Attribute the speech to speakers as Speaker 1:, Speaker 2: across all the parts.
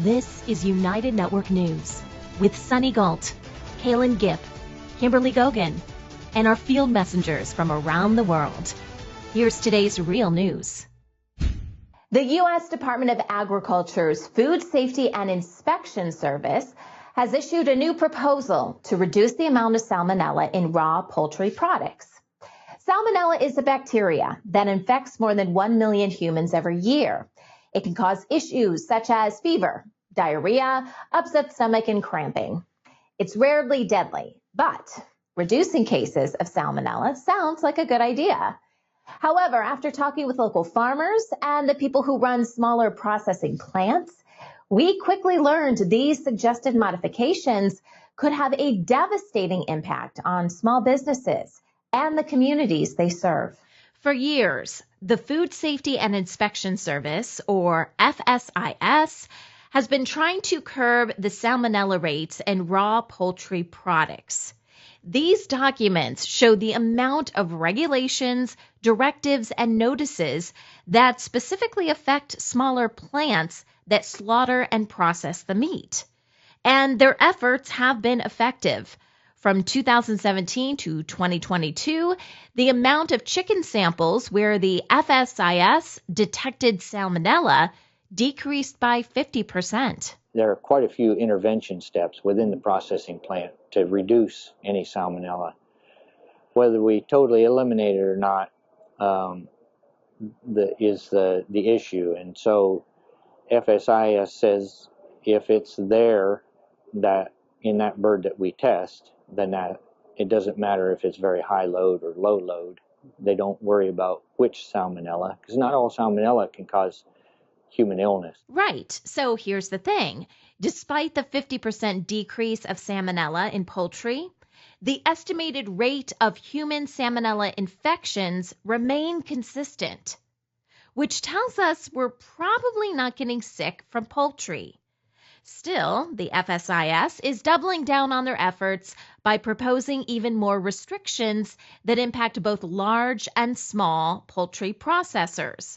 Speaker 1: This is United Network News with Sunny Galt, Calen Gipp, Kimberly Gogan, and our field messengers from around the world. Here's today's real news.
Speaker 2: The U.S. Department of Agriculture's Food Safety and Inspection Service has issued a new proposal to reduce the amount of salmonella in raw poultry products. Salmonella is a bacteria that infects more than 1 million humans every year. It can cause issues such as fever, diarrhea, upset stomach, and cramping. It's rarely deadly, but reducing cases of salmonella sounds like a good idea. However, after talking with local farmers and the people who run smaller processing plants, we quickly learned these suggested modifications could have a devastating impact on small businesses and the communities they serve.
Speaker 1: For years, the Food Safety and Inspection Service, or FSIS, has been trying to curb the salmonella rates in raw poultry products. These documents show the amount of regulations, directives, and notices that specifically affect smaller plants that slaughter and process the meat. And their efforts have been effective. From 2017 to 2022, the amount of chicken samples where the FSIS detected salmonella decreased by 50%.
Speaker 3: There are quite a few intervention steps within the processing plant to reduce any salmonella. Whether we totally eliminate it or not is the issue. And so FSIS says if it's there that in that bird that we test, then that it doesn't matter if it's very high load or low load. They don't worry about which salmonella, because not all salmonella can cause human illness.
Speaker 1: Right. So here's the thing. Despite the 50% decrease of salmonella in poultry, the estimated rate of human salmonella infections remain consistent, which tells us we're probably not getting sick from poultry. Still, the FSIS is doubling down on their efforts by proposing even more restrictions that impact both large and small poultry processors.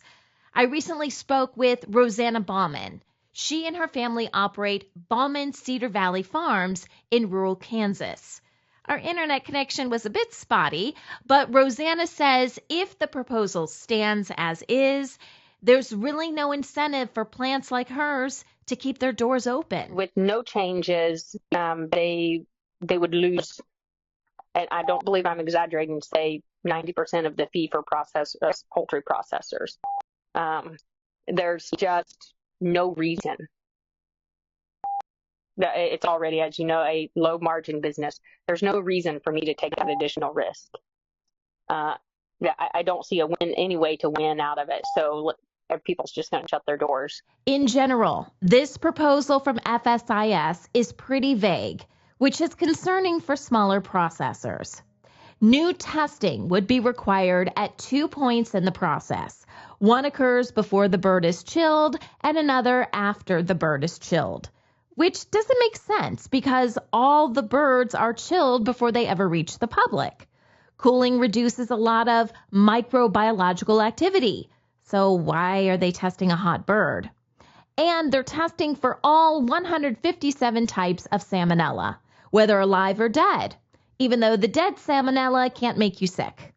Speaker 1: I recently spoke with Rosanna Bauman. She and her family operate Bauman Cedar Valley Farms in rural Kansas. Our internet connection was a bit spotty, but Rosanna says if the proposal stands as is, there's really no incentive for plants like hers to keep their doors open.
Speaker 4: With no changes, they would lose, and I don't believe I'm exaggerating to say 90% of the fee for poultry processors. There's just no reason. It's already, as you know, a low margin business. There's no reason for me to take that additional risk. I don't see any way to win out of it. So people's just going to shut their doors.
Speaker 1: In general, this proposal from FSIS is pretty vague, which is concerning for smaller processors. New testing would be required at 2 points in the process. One occurs before the bird is chilled and another after the bird is chilled, which doesn't make sense because all the birds are chilled before they ever reach the public. Cooling reduces a lot of microbiological activity. So why are they testing a hot bird? And they're testing for all 157 types of salmonella, whether alive or dead, even though the dead salmonella can't make you sick.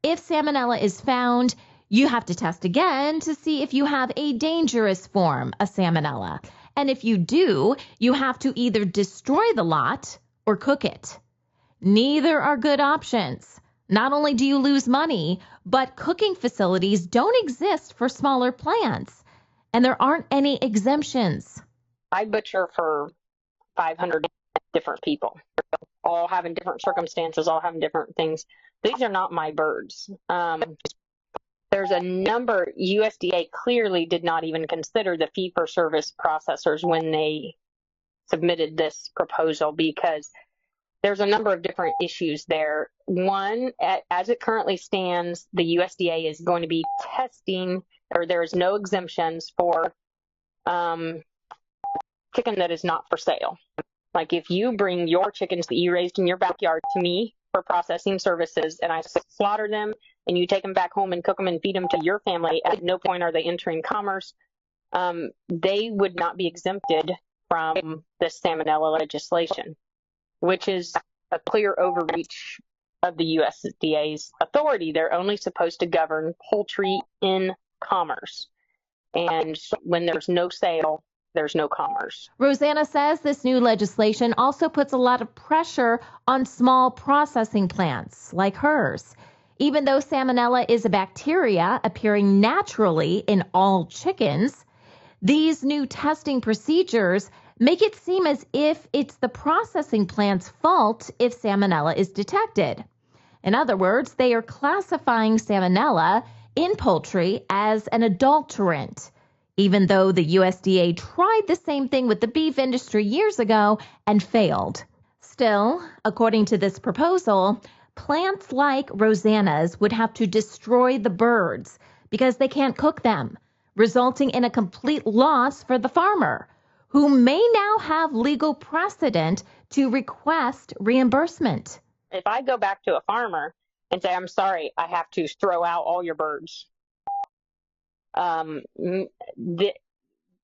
Speaker 1: If salmonella is found, you have to test again to see if you have a dangerous form of salmonella. And if you do, you have to either destroy the lot or cook it. Neither are good options. Not only do you lose money, but cooking facilities don't exist for smaller plants, and there aren't any exemptions.
Speaker 4: I butcher for 500 different people, all having different circumstances, all having different things. These are not my birds. There's a number, USDA clearly did not even consider the fee-for-service processors when they submitted this proposal because there's a number of different issues there. One, as it currently stands, the USDA is going to be testing, or there's no exemptions for chicken that is not for sale. Like if you bring your chickens that you raised in your backyard to me for processing services and I slaughter them and you take them back home and cook them and feed them to your family, at no point are they entering commerce they would not be exempted from this salmonella legislation, which is a clear overreach of the USDA's authority. They're only supposed to govern poultry in commerce. And when there's no sale, there's no commerce.
Speaker 1: Rosanna says this new legislation also puts a lot of pressure on small processing plants like hers. Even though salmonella is a bacteria appearing naturally in all chickens, these new testing procedures make it seem as if it's the processing plant's fault if salmonella is detected. In other words, they are classifying salmonella in poultry as an adulterant, even though the USDA tried the same thing with the beef industry years ago and failed. Still, according to this proposal, plants like Rosanna's would have to destroy the birds because they can't cook them, resulting in a complete loss for the farmer, who may now have legal precedent to request reimbursement.
Speaker 4: If I go back to a farmer and say, I'm sorry, I have to throw out all your birds, they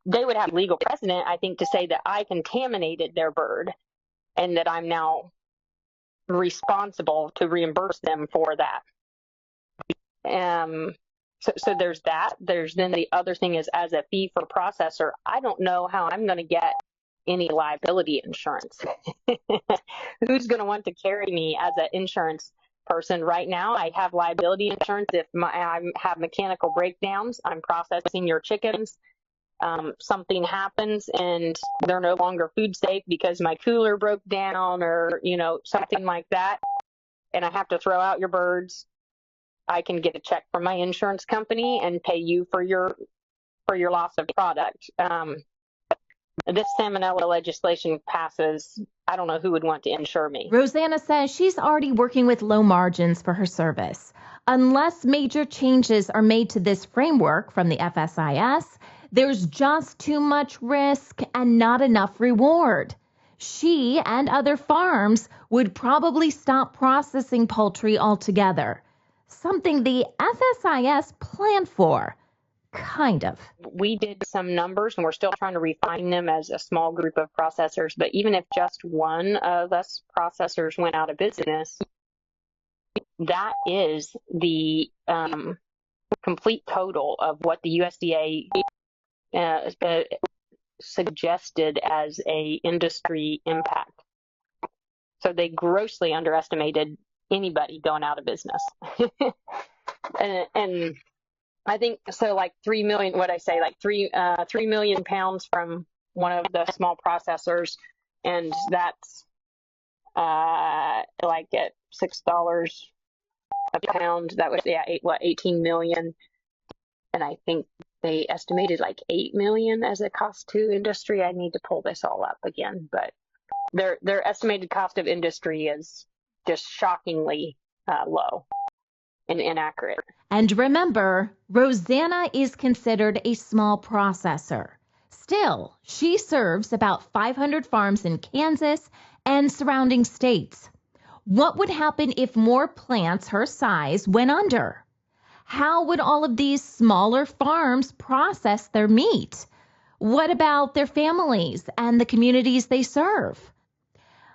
Speaker 4: would have legal precedent, I think, to say that I contaminated their bird and that I'm now responsible to reimburse them for that. So there's that. There's then the other thing is, as a fee for processor, I don't know how I'm going to get any liability insurance. Who's going to want to carry me as an insurance person? Right now, I have liability insurance if I have mechanical breakdowns. I'm processing your chickens. Something happens and they're no longer food safe because my cooler broke down or, something like that, and I have to throw out your birds. I can get a check from my insurance company and pay you for your loss of product. This salmonella legislation passes, I don't know who would want to insure me.
Speaker 1: Rosanna says she's already working with low margins for her service. Unless major changes are made to this framework from the FSIS, there's just too much risk and not enough reward. She and other farms would probably stop processing poultry altogether, something the FSIS planned for. Kind of.
Speaker 4: We did some numbers, and we're still trying to refine them as a small group of processors. But even if just one of us processors went out of business, that is the complete total of what the USDA suggested as a industry impact. So they grossly underestimated anybody going out of business. and I think so, like 3 million, what I say, like 3 million pounds from one of the small processors, and that's like at $6 a pound. That was 18 million, and I think they estimated like 8 million as a cost to industry. I need to pull this all up again, but their estimated cost of industry is just shockingly low and inaccurate.
Speaker 1: And remember, Rosanna is considered a small processor. Still, she serves about 500 farms in Kansas and surrounding states. What would happen if more plants her size went under? How would all of these smaller farms process their meat? What about their families and the communities they serve?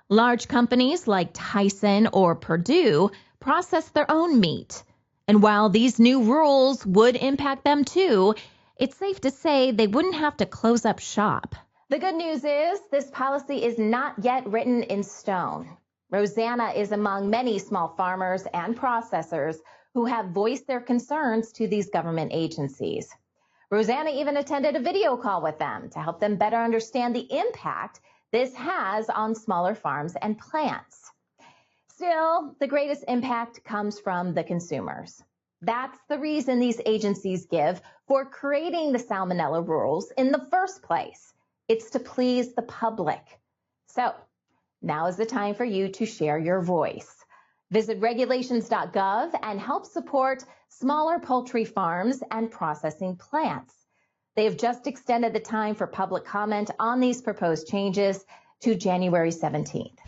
Speaker 1: Large companies like Tyson or Purdue process their own meat. And while these new rules would impact them too, it's safe to say they wouldn't have to close up shop.
Speaker 2: The good news is this policy is not yet written in stone. Rosanna is among many small farmers and processors who have voiced their concerns to these government agencies. Rosanna even attended a video call with them to help them better understand the impact this has on smaller farms and plants. Still, the greatest impact comes from the consumers. That's the reason these agencies give for creating the salmonella rules in the first place. It's to please the public. So now is the time for you to share your voice. Visit regulations.gov and help support smaller poultry farms and processing plants. They have just extended the time for public comment on these proposed changes to January 17th.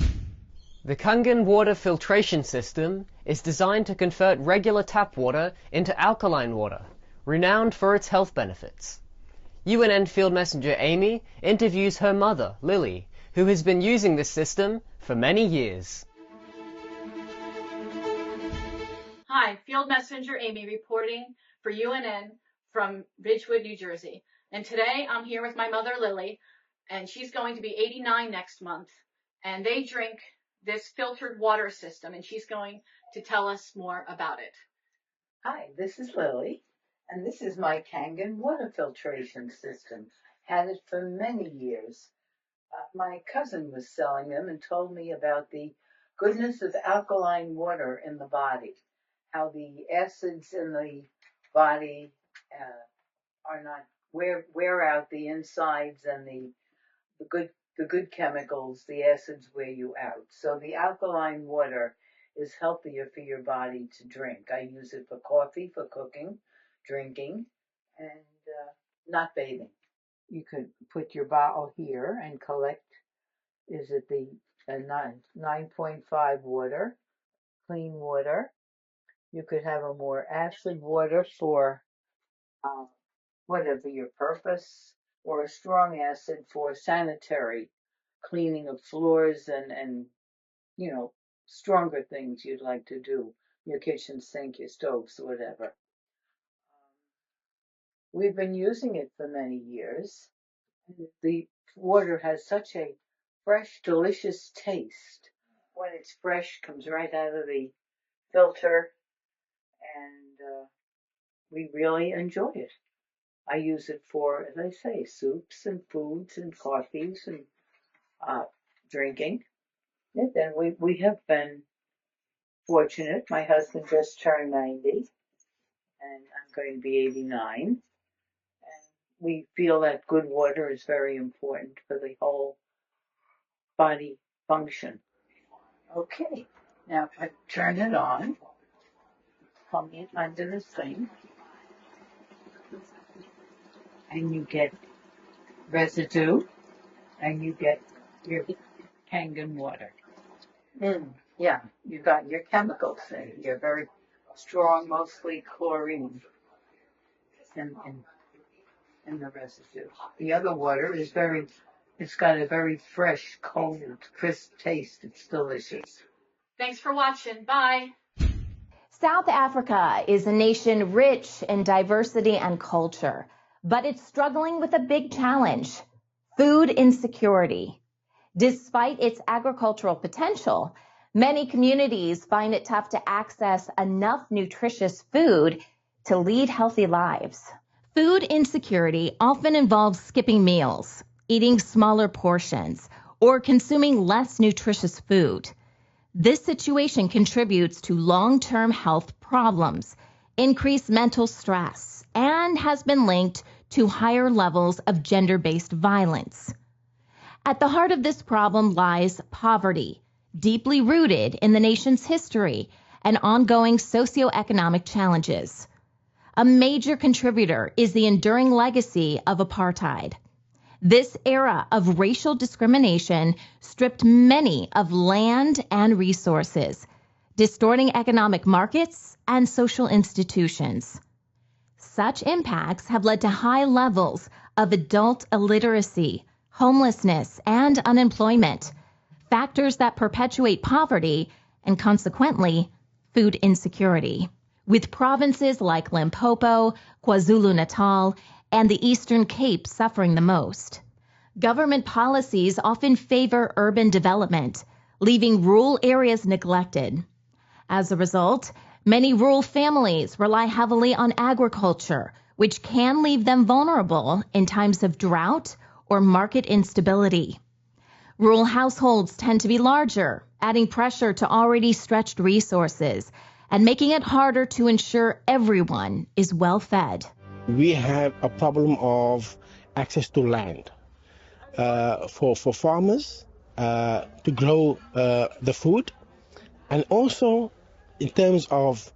Speaker 5: The Kangen water filtration system is designed to convert regular tap water into alkaline water, renowned for its health benefits. UNN Field Messenger Amy interviews her mother, Lily, who has been using this system for many years.
Speaker 6: Hi, Field Messenger Amy reporting for UNN from Ridgewood, New Jersey. And today I'm here with my mother, Lily, and she's going to be 89 next month. And they drink this filtered water system, and she's going to tell us more about it.
Speaker 7: Hi, this is Lily, and this is my Kangen water filtration system. Had it for many years. My cousin was selling them and told me about the goodness of alkaline water in the body, how the acids in the body are not wear out the insides, and the good chemicals, the acids wear you out. So the alkaline water is healthier for your body to drink. I use it for coffee, for cooking, drinking, and not bathing. You could put your bottle here and collect, is it the 9.5 water, clean water. You could have a more acid water for whatever your purpose, or a strong acid for sanitary cleaning of floors and stronger things you'd like to do, your kitchen sink, your stoves, whatever. We've been using it for many years. The water has such a fresh, delicious taste. When it's fresh, comes right out of the filter, and we really enjoy it. I use it for, as I say, soups and foods and coffees and drinking. And then we have been fortunate. My husband just turned 90, and I'm going to be 89. And we feel that good water is very important for the whole body function. Okay, now I turn it on, plug it under the sink, and you get residue, and you get your Kangen water. Yeah, you got your chemicals in. You're very strong, mostly chlorine in the residue. The other water is it's got a very fresh, cold, crisp taste. It's delicious.
Speaker 6: Thanks for watching. Bye.
Speaker 2: South Africa is a nation rich in diversity and culture, but it's struggling with a big challenge: food insecurity. Despite its agricultural potential, many communities find it tough to access enough nutritious food to lead healthy lives. Food insecurity often involves skipping meals, eating smaller portions, or consuming less nutritious food. This situation contributes to long-term health problems, increased mental stress, and has been linked to higher levels of gender-based violence. At the heart of this problem lies poverty, deeply rooted in the nation's history and ongoing socioeconomic challenges. A major contributor is the enduring legacy of apartheid. This era of racial discrimination stripped many of land and resources, distorting economic markets and social institutions. Such impacts have led to high levels of adult illiteracy, homelessness, and unemployment, factors that perpetuate poverty and consequently food insecurity, with provinces like Limpopo, KwaZulu-Natal, and the Eastern Cape suffering the most. Government policies often favor urban development, leaving rural areas neglected. As a result, many rural families rely heavily on agriculture, which can leave them vulnerable in times of drought or market instability. Rural households tend to be larger, adding pressure to already stretched resources and making it harder to ensure everyone is well fed.
Speaker 8: We have a problem of access to land for farmers to grow the food, and also in terms of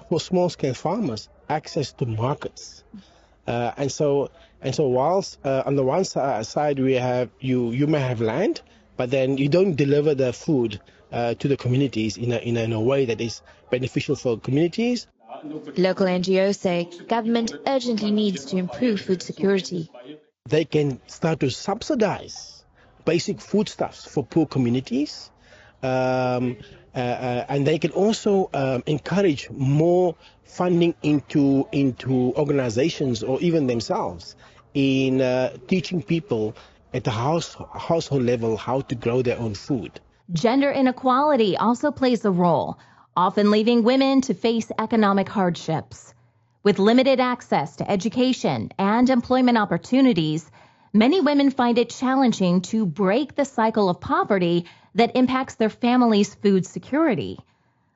Speaker 8: for small-scale farmers, access to markets. And so whilst on the one side we have you may have land, but then you don't deliver the food to the communities in a way that is beneficial for communities.
Speaker 9: Local NGOs say government urgently needs to improve food security.
Speaker 8: They can start to subsidize basic foodstuffs for poor communities, and they can also encourage more funding into organizations or even themselves in teaching people at the household level how to grow their own food.
Speaker 1: Gender inequality also plays a role, often leaving women to face economic hardships. With limited access to education and employment opportunities, many women find it challenging to break the cycle of poverty that impacts their family's food security.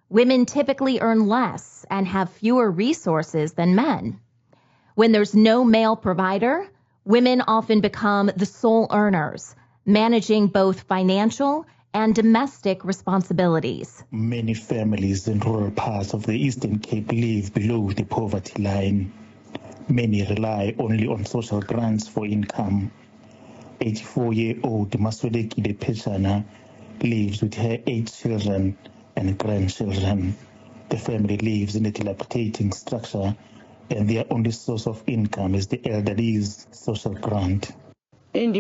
Speaker 1: Women typically earn less and have fewer resources than men. When there's no male provider, women often become the sole earners, managing both financial and domestic responsibilities.
Speaker 10: Many families in rural parts of the Eastern Cape live below the poverty line. Many rely only on social grants for income. 84-year-old Maswedekile Pechana lives with her 8 children and grandchildren. The family lives in a dilapidating structure, and their only source of income is the elderly's social grant.
Speaker 11: I am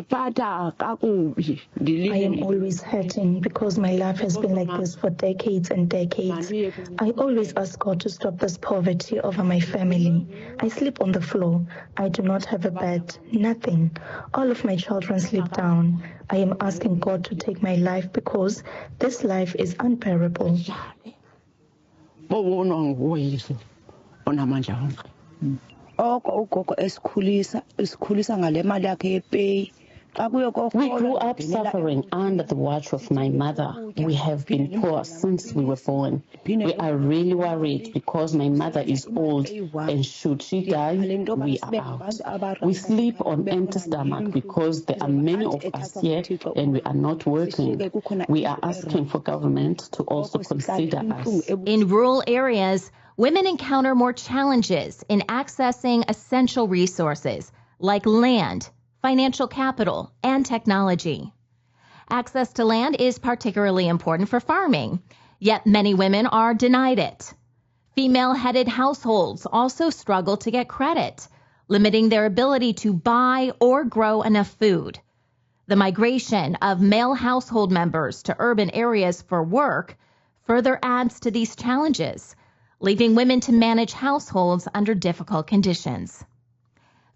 Speaker 11: always hurting because my life has been like this for decades and decades. I always ask God to stop this poverty over my family. I sleep on the floor. I do not have a bed, nothing. All of my children sleep down. I am asking God to take my life because this life is unbearable.
Speaker 12: We grew up suffering under the watch of my mother. We have been poor since we were born. We are really worried because my mother is old, and should she die, we are out. We sleep on empty stomach because there are many of us here and we are not working. We are asking for government to also consider us.
Speaker 1: In rural areas, women encounter more challenges in accessing essential resources like land, financial capital, and technology. Access to land is particularly important for farming, yet many women are denied it. Female-headed households also struggle to get credit, limiting their ability to buy or grow enough food. The migration of male household members to urban areas for work further adds to these challenges, leaving women to manage households under difficult conditions.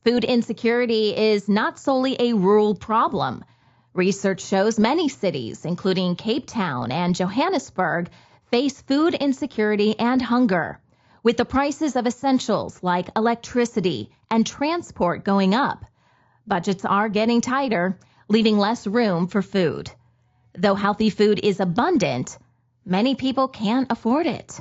Speaker 1: Food insecurity is not solely a rural problem. Research shows many cities, including Cape Town and Johannesburg, face food insecurity and hunger, with the prices of essentials like electricity and transport going up. Budgets are getting tighter, leaving less room for food. Though healthy food is abundant, many people can't afford it.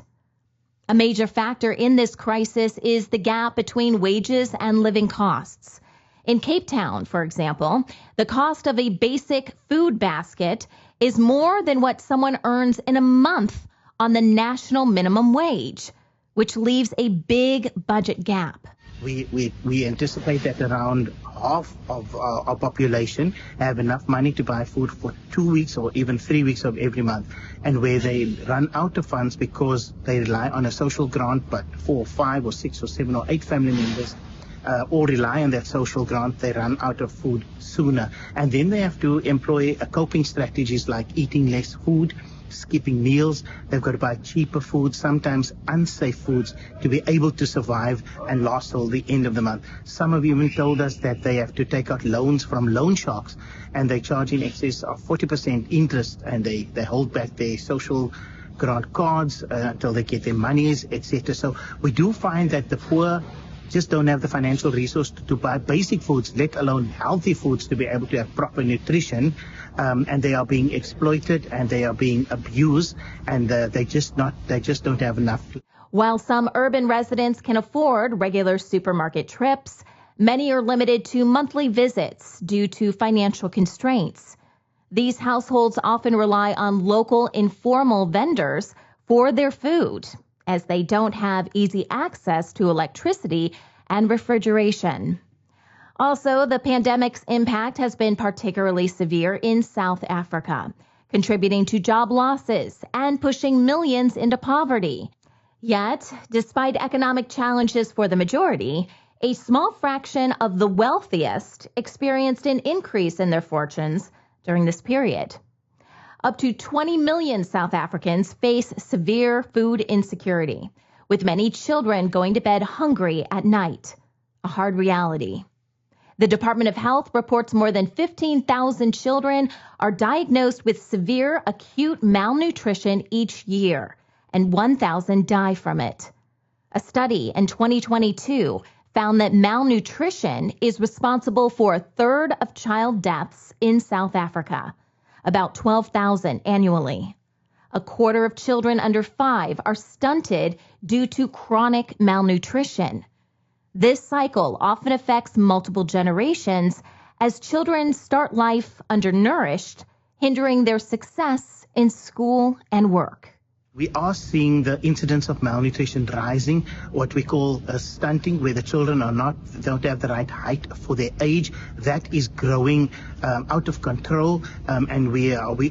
Speaker 1: A major factor in this crisis is the gap between wages and living costs. In Cape Town, for example, the cost of a basic food basket is more than what someone earns in a month on the national minimum wage, which leaves a big budget gap.
Speaker 13: We anticipate that around half of our population have enough money to buy food for 2 weeks or even 3 weeks of every month, and where they run out of funds because they rely on a social grant, but 4 or 5 or 6 or 7 or 8 family members all rely on that social grant, they run out of food sooner, and then they have to employ coping strategies like eating less food, skipping meals. They've got to buy cheaper food, sometimes unsafe foods, to be able to survive and last till the end of the month. Some have even told us that they have to take out loans from loan sharks, and they charge in excess of 40% interest, and they hold back their social grant cards until they get their monies, etc. So we do find that the poor just don't have the financial resource to buy basic foods, let alone healthy foods, to be able to have proper nutrition. And they are being exploited and they are being abused, and they just don't have enough.
Speaker 1: While some urban residents can afford regular supermarket trips, many are limited to monthly visits due to financial constraints. These households often rely on local informal vendors for their food, as they don't have easy access to electricity and refrigeration. Also, the pandemic's impact has been particularly severe in South Africa, contributing to job losses and pushing millions into poverty.
Speaker 2: Yet, despite economic challenges for the majority, a small fraction of the wealthiest experienced an increase in their fortunes during this period. Up to 20 million South Africans face severe food insecurity, with many children going to bed hungry at night, a hard reality. The Department of Health reports more than 15,000 children are diagnosed with severe acute malnutrition each year, and 1,000 die from it. A study in 2022 found that malnutrition is responsible for a third of child deaths in South Africa, about 12,000 annually. A quarter of children under 5 are stunted due to chronic malnutrition. This cycle often affects multiple generations as children start life undernourished, hindering their success in school and work.
Speaker 13: We are seeing the incidence of malnutrition rising, what we call stunting, where the children don't have the right height for their age. That is growing out of control, and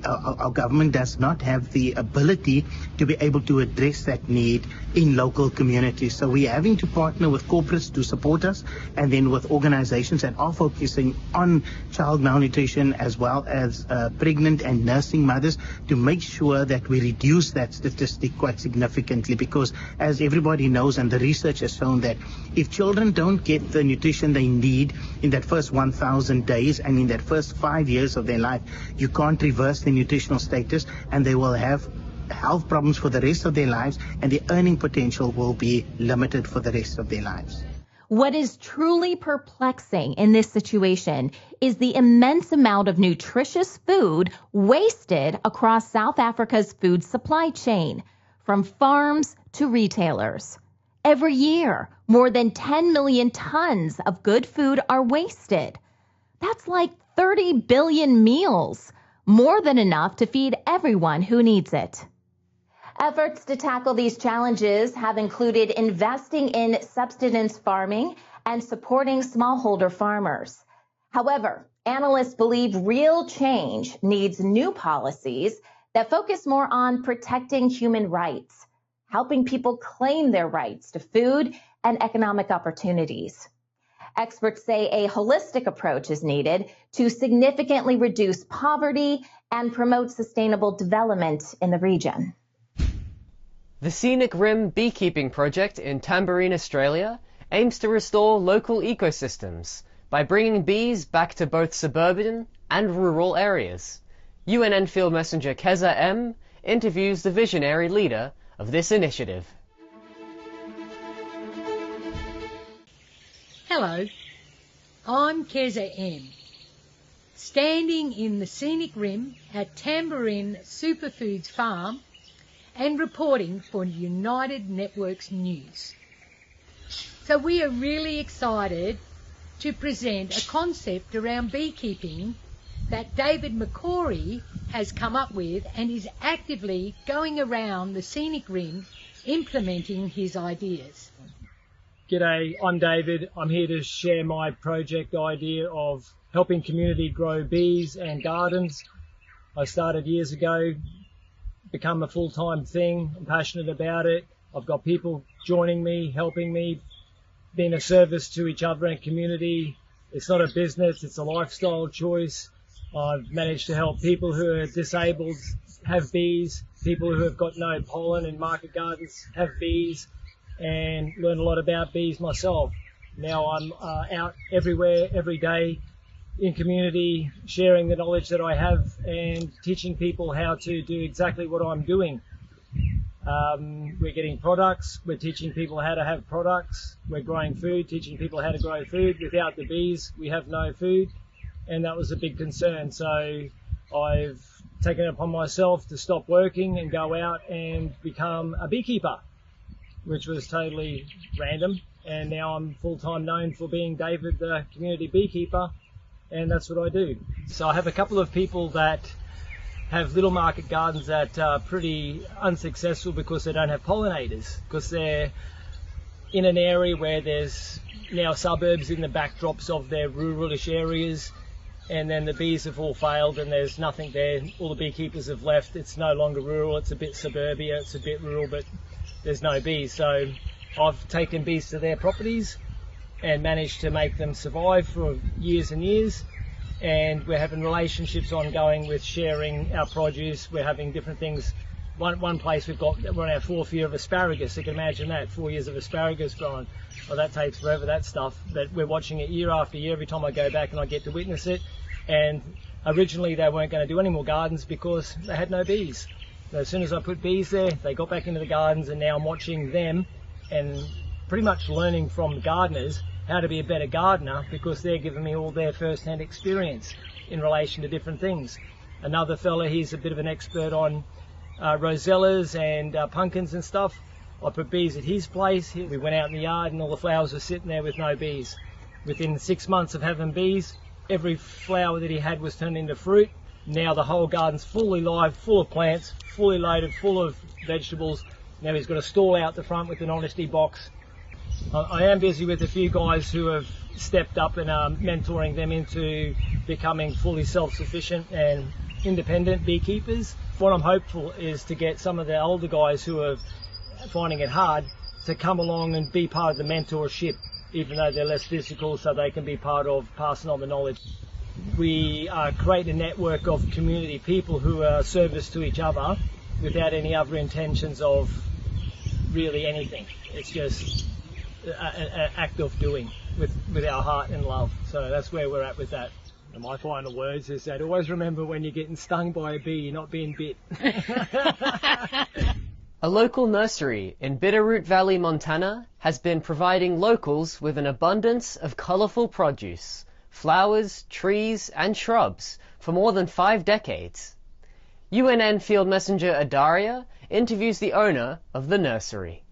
Speaker 13: our government does not have the ability to be able to address that need in local communities. So we're having to partner with corporates to support us, and then with organizations that are focusing on child malnutrition as well as pregnant and nursing mothers to make sure that we reduce that statistic quite significantly, because as everybody knows, and the research has shown, that if children don't get the nutrition they need in that first 1,000 days and in that first 5 years of their life, you can't reverse their nutritional status, and they will have health problems for the rest of their lives, and their earning potential will be limited for the rest of their lives.
Speaker 2: What is truly perplexing in this situation is the immense amount of nutritious food wasted across South Africa's food supply chain, from farms to retailers. Every year, more than 10 million tons of good food are wasted. That's like 30 billion meals, more than enough to feed everyone who needs it. Efforts to tackle these challenges have included investing in subsistence farming and supporting smallholder farmers. However, analysts believe real change needs new policies that focus more on protecting human rights, helping people claim their rights to food and economic opportunities. Experts say a holistic approach is needed to significantly reduce poverty and promote sustainable development in the region.
Speaker 5: The Scenic Rim Beekeeping Project in Tamborine, Australia, aims to restore local ecosystems by bringing bees back to both suburban and rural areas. UNN Field Messenger Kezza M interviews the visionary leader of this initiative.
Speaker 14: Hello, I'm Kezza M, standing in the Scenic Rim at Tamborine Superfoods Farm and reporting for United Networks News. So we are really excited to present a concept around beekeeping that David McCory has come up with and is actively going around the Scenic Rim implementing his ideas.
Speaker 15: G'day, I'm David. I'm here to share my project idea of helping community grow bees and gardens. I started years ago, become a full-time thing. I'm passionate about it. I've got people joining me, helping me, being a service to each other and community. It's not a business, it's a lifestyle choice. I've managed to help people who are disabled have bees, people who have got no pollen in market gardens have bees, and learn a lot about bees myself. Now I'm out everywhere, every day, in community, sharing the knowledge that I have and teaching people how to do exactly what I'm doing. We're getting products, we're teaching people how to have products, we're growing food, teaching people how to grow food. Without the bees, we have no food, and that was a big concern. So I've taken it upon myself to stop working and go out and become a beekeeper, which was totally random. And now I'm full-time known for being David, the community beekeeper, and that's what I do. So I have a couple of people that have little market gardens that are pretty unsuccessful because they don't have pollinators, because they're in an area where there's now suburbs in the backdrops of their ruralish areas, and then the bees have all failed and there's nothing there. All the beekeepers have left. It's no longer rural, it's a bit suburbia, it's a bit rural, but there's no bees. So I've taken bees to their properties and managed to make them survive for years and years. And we're having relationships ongoing with sharing our produce. We're having different things. One place we're on our 4th year of asparagus. You can imagine that, 4 years of asparagus growing. Well, that takes forever, that stuff. But we're watching it year after year. Every time I go back and I get to witness it. And originally they weren't going to do any more gardens because they had no bees. So as soon as I put bees there, they got back into the gardens, and now I'm watching them and pretty much learning from the gardeners how to be a better gardener, because they're giving me all their first-hand experience in relation to different things. Another fella, he's a bit of an expert on rosellas and pumpkins and stuff. I put bees at his place. We went out in the yard and all the flowers were sitting there with no bees. Within 6 months of having bees, every flower that he had was turned into fruit. Now the whole garden's fully live, full of plants, fully loaded, full of vegetables. Now he's got a stall out the front with an honesty box. I am busy with a few guys who have stepped up and are mentoring them into becoming fully self-sufficient and independent beekeepers. What I'm hopeful is to get some of the older guys who are finding it hard to come along and be part of the mentorship, even though they're less physical, so they can be part of passing on the knowledge. We create a network of community people who are service to each other without any other intentions of really anything. It's just an act of doing with our heart and love. So that's where we're at with that. And my final words is that always remember, when you're getting stung by a bee, you're not being bit.
Speaker 5: A local nursery in Bitterroot Valley, Montana has been providing locals with an abundance of colourful produce, flowers, trees and shrubs for more than 5 decades. UNN Field Messenger Adaria interviews the owner of the nursery.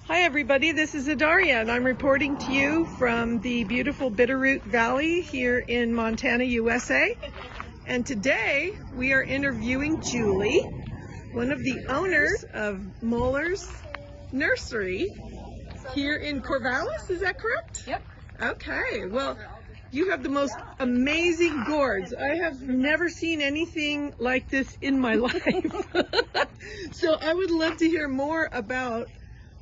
Speaker 16: Hi everybody, this is Adaria and I'm reporting to you from the beautiful Bitterroot Valley here in Montana, USA. And today we are interviewing Julie, one of the owners of Muller's Nursery here in Corvallis, is that correct?
Speaker 17: Yep.
Speaker 16: Okay, well, you have the most amazing gourds. I have never seen anything like this in my life. So I would love to hear more about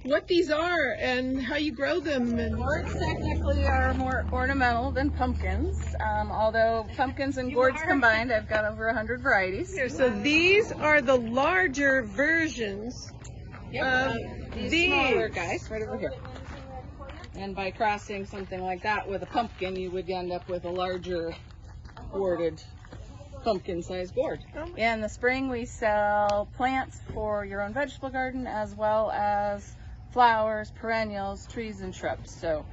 Speaker 16: what these are and how you grow them. And
Speaker 17: gourds technically are more ornamental than pumpkins, although pumpkins and gourds combined, I've got over 100 varieties.
Speaker 16: Here, so these are the larger versions of
Speaker 17: these smaller guys right over here. And by crossing something like that with a pumpkin, you would end up with a larger gourded pumpkin-sized gourd. In the spring, we sell plants for your own vegetable garden, as well as flowers, perennials, trees, and shrubs. So,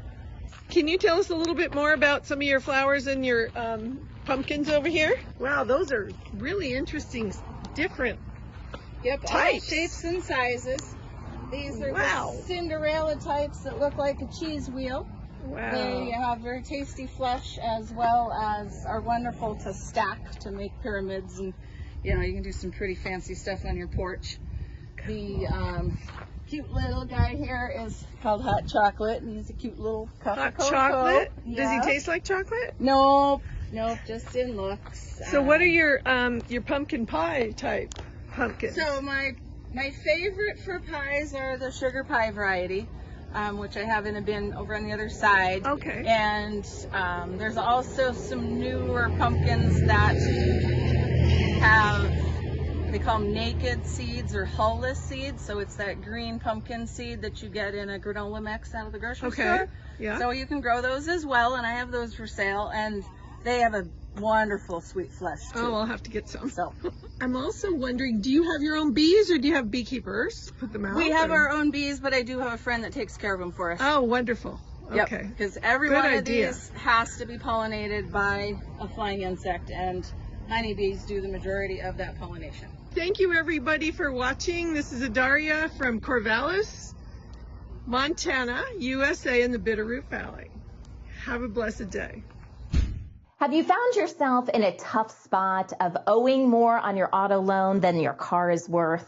Speaker 16: can you tell us a little bit more about some of your flowers and your pumpkins over here? Wow, those are really interesting, different types.
Speaker 17: All shapes and sizes. These are the Cinderella types that look like a cheese wheel.
Speaker 16: Wow.
Speaker 17: They have very tasty flesh, as well as are wonderful to stack to make pyramids, and you can do some pretty fancy stuff on your porch. The cute little guy here is called Hot Chocolate, and he's a cute little cup of cocoa.
Speaker 16: Chocolate?
Speaker 17: Yeah.
Speaker 16: Does he taste like chocolate?
Speaker 17: Nope, just in looks.
Speaker 16: So what are your pumpkin pie type pumpkins?
Speaker 17: So my favorite for pies are the sugar pie variety, which I have in a bin over on the other side.
Speaker 16: Okay.
Speaker 17: And there's also some newer pumpkins that they call them naked seeds or hull-less seeds. So it's that green pumpkin seed that you get in a granola mix out of the grocery store.
Speaker 16: Yeah.
Speaker 17: So you can grow those as well, and I have those for sale, and they have a wonderful sweet flesh too.
Speaker 16: Oh, I'll have to get some.
Speaker 17: So
Speaker 16: I'm also wondering, do you have your own bees or do you have beekeepers put them out?
Speaker 17: We have our own bees, but I do have a friend that takes care of them for us.
Speaker 16: Oh, wonderful. Okay.
Speaker 17: Yep, because every one of these has to be pollinated by a flying insect, and honeybees do the majority of that pollination.
Speaker 16: Thank you everybody for watching. This is Adaria from Corvallis, Montana, USA, in the Bitterroot Valley. Have a blessed day.
Speaker 2: Have you found yourself in a tough spot of owing more on your auto loan than your car is worth?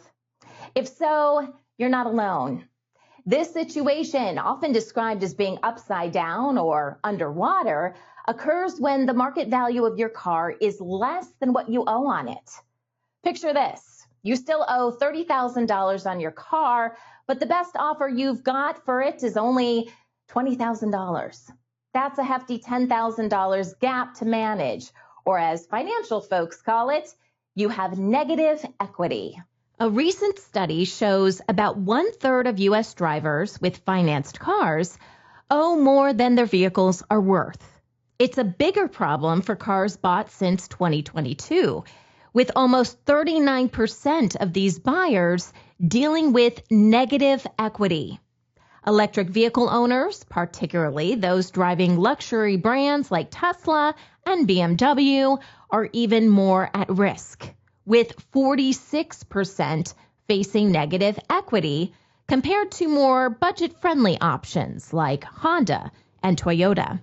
Speaker 2: If so, you're not alone. This situation, often described as being upside down or underwater, occurs when the market value of your car is less than what you owe on it. Picture this. You still owe $30,000 on your car, but the best offer you've got for it is only $20,000. That's a hefty $10,000 gap to manage, or as financial folks call it, you have negative equity.
Speaker 1: A recent study shows about 1/3 of U.S. drivers with financed cars owe more than their vehicles are worth. It's a bigger problem for cars bought since 2022, with almost 39% of these buyers dealing with negative equity. Electric vehicle owners, particularly those driving luxury brands like Tesla and BMW, are even more at risk, with 46% facing negative equity compared to more budget-friendly options like Honda and Toyota.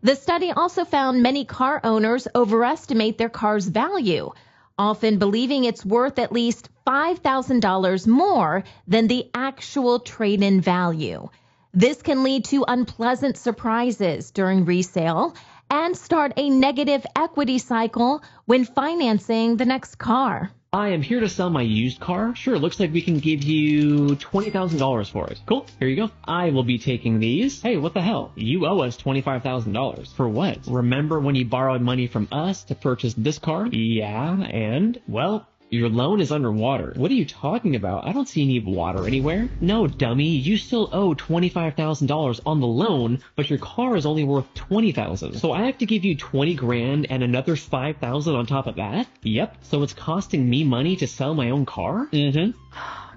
Speaker 1: The study also found many car owners overestimate their car's value, often believing it's worth at least $5,000 more than the actual trade-in value. This can lead to unpleasant surprises during resale and start a negative equity cycle when financing the next car.
Speaker 18: I am here to sell my used car. Sure, looks like we can give you $20,000 for it. Cool, here you go. I will be taking these. Hey, what the hell? You owe us $25,000. For what? Remember when you borrowed money from us to purchase this car? Yeah, and? Well, your loan is underwater. What are you talking about? I don't see any water anywhere. No, dummy, you still owe $25,000 on the loan, but your car is only worth $20,000. So I have to give you 20 grand and another 5,000 on top of that? Yep, so it's costing me money to sell my own car?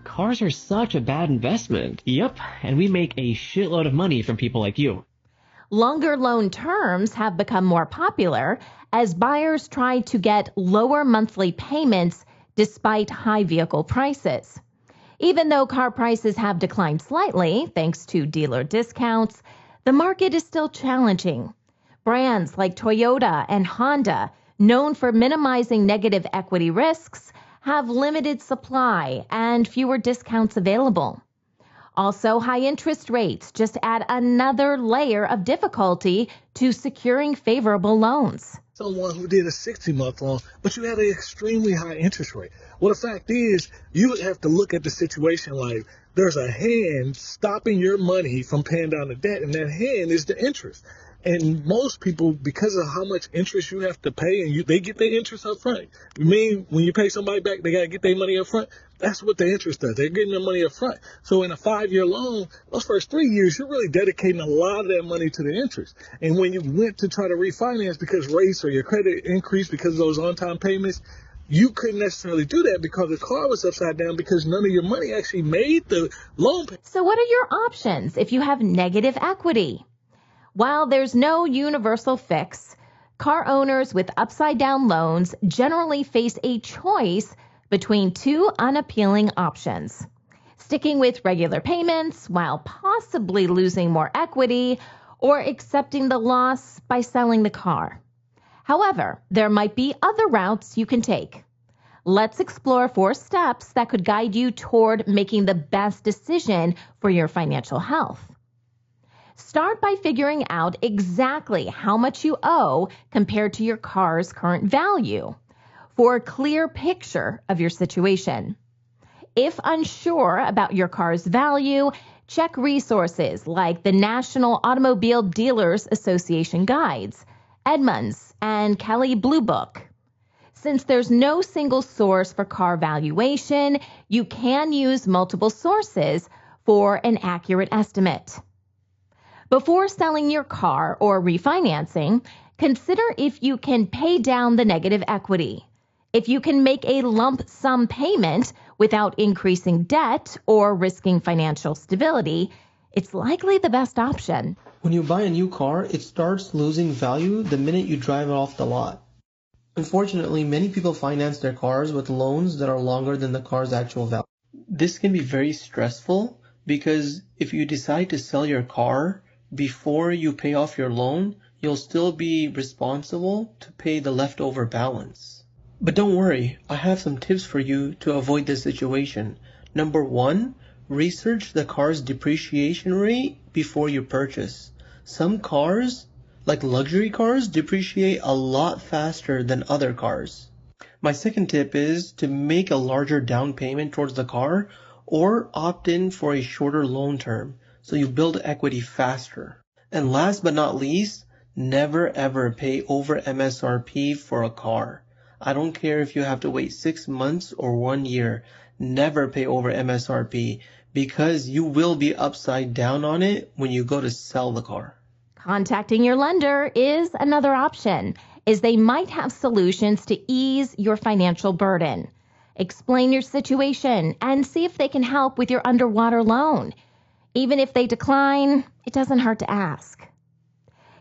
Speaker 18: Cars are such a bad investment. Yep, and we make a shitload of money from people like you.
Speaker 1: Longer loan terms have become more popular as buyers try to get lower monthly payments despite high vehicle prices. Even though car prices have declined slightly thanks to dealer discounts, the market is still challenging. Brands like Toyota and Honda, known for minimizing negative equity risks, have limited supply and fewer discounts available. Also, high interest rates just add another layer of difficulty to securing favorable loans.
Speaker 19: Someone who did a 60-month loan, but you had an extremely high interest rate. Well, the fact is, you have to look at the situation like there's a hand stopping your money from paying down the debt, and that hand is the interest. And most people, because of how much interest you have to pay, and they get their interest up front. You mean when you pay somebody back, they got to get their money up front? That's what the interest does. They're getting their money up front. So in a 5-year loan, those first 3 years, you're really dedicating a lot of that money to the interest. And when you went to try to refinance because rates or your credit increased because of those on-time payments, you couldn't necessarily do that because the car was upside down because none of your money actually made the loan payment.
Speaker 1: So what are your options if you have negative equity? While there's no universal fix, car owners with upside-down loans generally face a choice between two unappealing options: sticking with regular payments while possibly losing more equity, or accepting the loss by selling the car. However, there might be other routes you can take. Let's explore 4 steps that could guide you toward making the best decision for your financial health. Start by figuring out exactly how much you owe compared to your car's current value for a clear picture of your situation. If unsure about your car's value, check resources like the National Automobile Dealers Association guides, Edmunds, and Kelley Blue Book. Since there's no single source for car valuation, you can use multiple sources for an accurate estimate. Before selling your car or refinancing, consider if you can pay down the negative equity. If you can make a lump sum payment without increasing debt or risking financial stability, it's likely the best option.
Speaker 20: When you buy a new car, it starts losing value the minute you drive it off the lot. Unfortunately, many people finance their cars with loans that are longer than the car's actual value. This can be very stressful because if you decide to sell your car before you pay off your loan, you'll still be responsible to pay the leftover balance. But don't worry, I have some tips for you to avoid this situation. Number 1, research the car's depreciation rate before you purchase. Some cars, like luxury cars, depreciate a lot faster than other cars. My second tip is to make a larger down payment towards the car or opt in for a shorter loan term so you build equity faster. And last but not least, never ever pay over MSRP for a car. I don't care if you have to wait 6 months or 1 year. Never pay over MSRP because you will be upside down on it when you go to sell the car.
Speaker 2: Contacting your lender is another option, as they might have solutions to ease your financial burden. Explain your situation and see if they can help with your underwater loan. Even if they decline, it doesn't hurt to ask.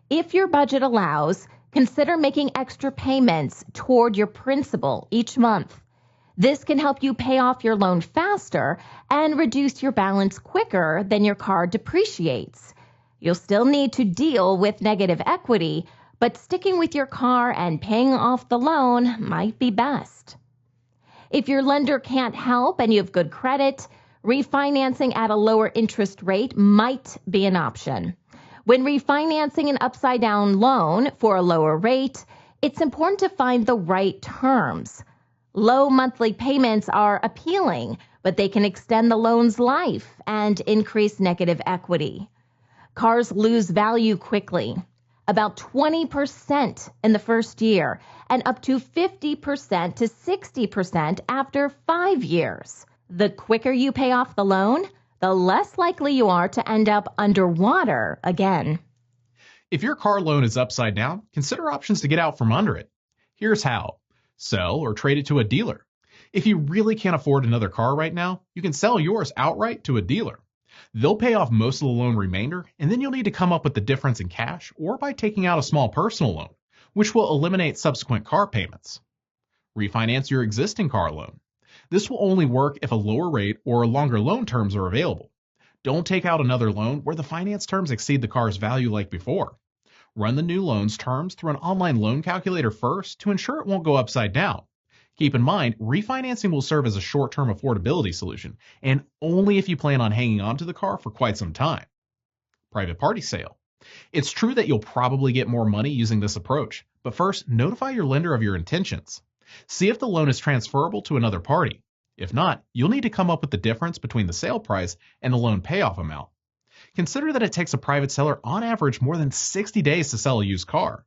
Speaker 2: If your budget allows, consider making extra payments toward your principal each month. This can help you pay off your loan faster and reduce your balance quicker than your car depreciates. You'll still need to deal with negative equity, but sticking with your car and paying off the loan might be best. If your lender can't help and you have good credit, refinancing at a lower interest rate might be an option. When refinancing an upside-down loan for a lower rate, it's important to find the right terms. Low monthly payments are appealing, but they can extend the loan's life and increase negative equity. Cars lose value quickly, about 20% in the first year, and up to 50% to 60% after 5 years. The quicker you pay off the loan, the less likely you are to end up underwater again.
Speaker 21: If your car loan is upside down, consider options to get out from under it. Here's how. Sell or trade it to a dealer. If you really can't afford another car right now, you can sell yours outright to a dealer. They'll pay off most of the loan remainder, and then you'll need to come up with the difference in cash or by taking out a small personal loan, which will eliminate subsequent car payments. Refinance your existing car loan. This will only work if a lower rate or longer loan terms are available. Don't take out another loan where the finance terms exceed the car's value like before. Run the new loan's terms through an online loan calculator first to ensure it won't go upside down. Keep in mind, refinancing will serve as a short-term affordability solution, and only if you plan on hanging on to the car for quite some time. Private party sale. It's true that you'll probably get more money using this approach, but first, notify your lender of your intentions. See if the loan is transferable to another party. If not, you'll need to come up with the difference between the sale price and the loan payoff amount. Consider that it takes a private seller on average more than 60 days to sell a used car.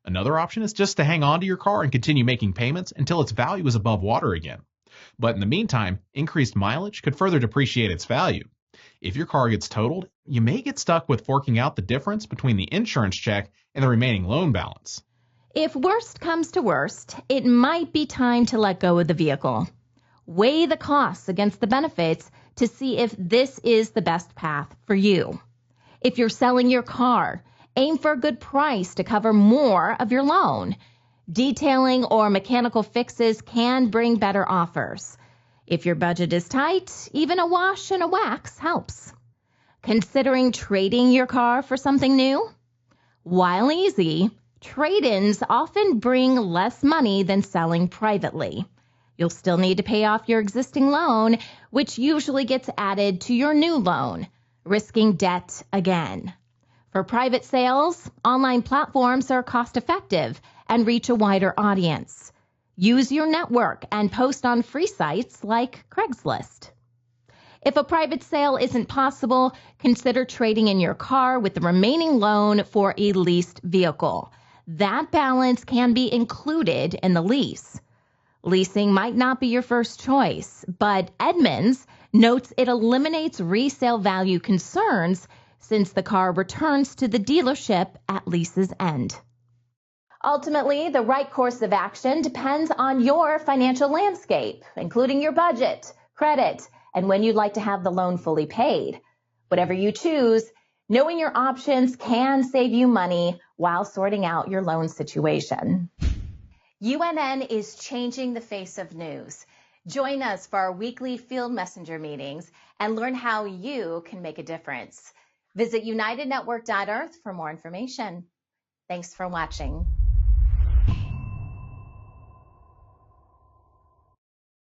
Speaker 21: Another option is just to hang on to your car and continue making payments until its value is above water again. But in the meantime, increased mileage could further depreciate its value. If your car gets totaled, you may get stuck with forking out the difference between the insurance check and the remaining loan balance.
Speaker 2: If worst comes to worst, it might be time to let go of the vehicle. Weigh the costs against the benefits to see if this is the best path for you. If you're selling your car, aim for a good price to cover more of your loan. Detailing or mechanical fixes can bring better offers. If your budget is tight, even a wash and a wax helps. Considering trading your car for something new? While easy, trade-ins often bring less money than selling privately. You'll still need to pay off your existing loan, which usually gets added to your new loan, risking debt again. For private sales, online platforms are cost-effective and reach a wider audience. Use your network and post on free sites like Craigslist. If a private sale isn't possible, consider trading in your car with the remaining loan for a leased vehicle. That balance can be included in the lease. Leasing might not be your first choice, but Edmunds notes it eliminates resale value concerns since the car returns to the dealership at lease's end. Ultimately, the right course of action depends on your financial landscape, including your budget, credit, and when you'd like to have the loan fully paid. Whatever you choose, knowing your options can save you money while sorting out your loan situation. UNN is changing the face of news. Join us for our weekly field messenger meetings and learn how you can make a difference. Visit unitednetwork.earth for more information. Thanks for watching.